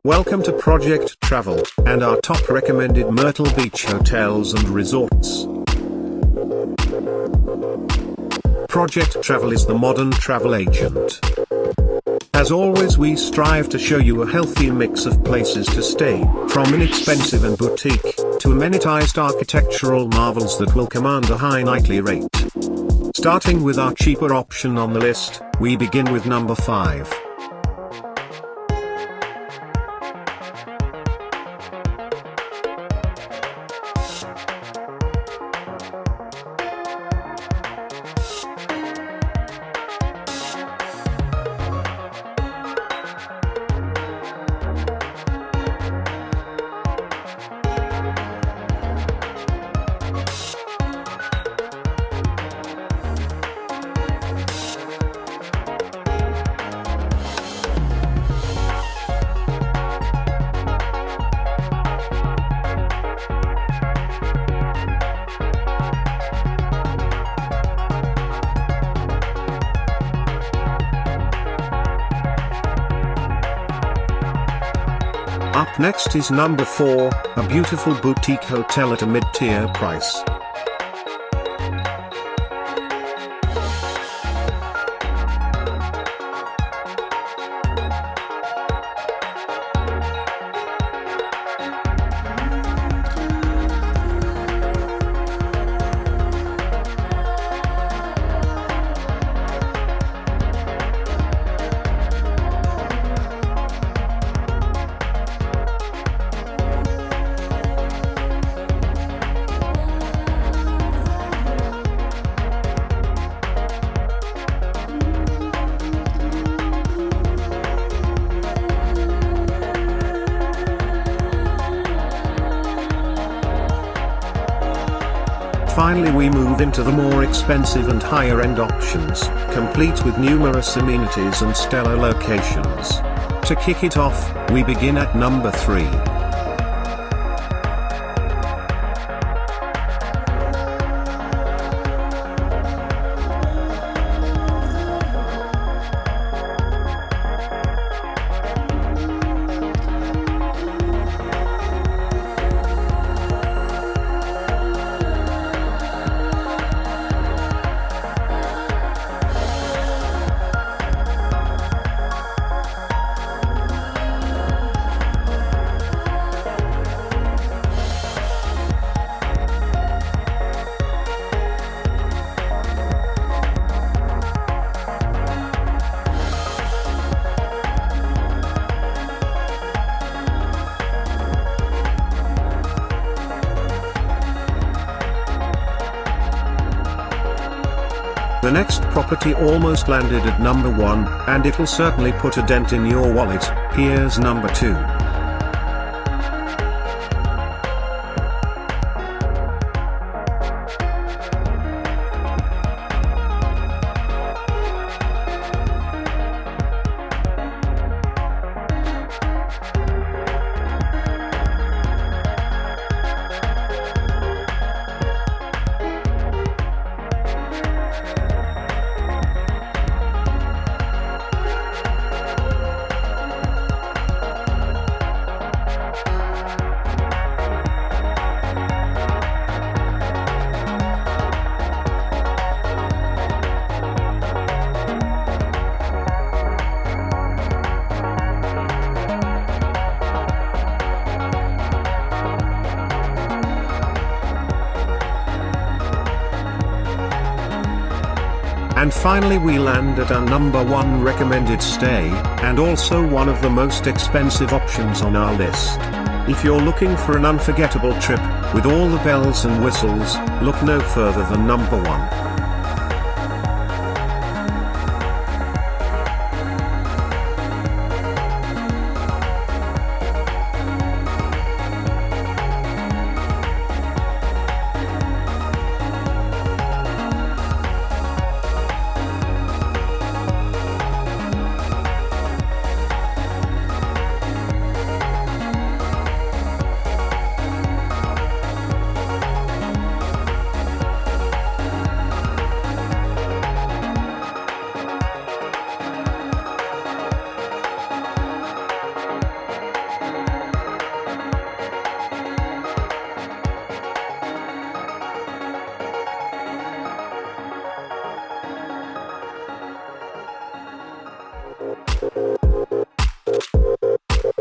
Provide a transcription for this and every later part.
Welcome to Project Travel, and our top recommended Myrtle Beach hotels and resorts. Project Travel is the modern travel agent. As always, we strive to show you a healthy mix of places to stay, from inexpensive and boutique, to amenitized architectural marvels that will command a high nightly rate. Starting with our cheaper option on the list, we begin with number 5. Up next is number 4, a beautiful boutique hotel at a mid-tier price. Finally, we move into the more expensive and higher-end options, complete with numerous amenities and stellar locations. To kick it off, we begin at number 3. The next property almost landed at number 1, and it will certainly put a dent in your wallet. Here's number 2. And finally, we land at our number 1 recommended stay, and also one of the most expensive options on our list. If you're looking for an unforgettable trip, with all the bells and whistles, look no further than number 1.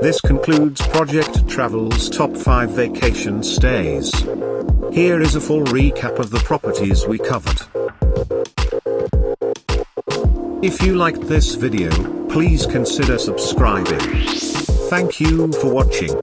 This concludes Project Travel's top 5 vacation stays. Here is a full recap of the properties we covered. If you liked this video, please consider subscribing. Thank you for watching.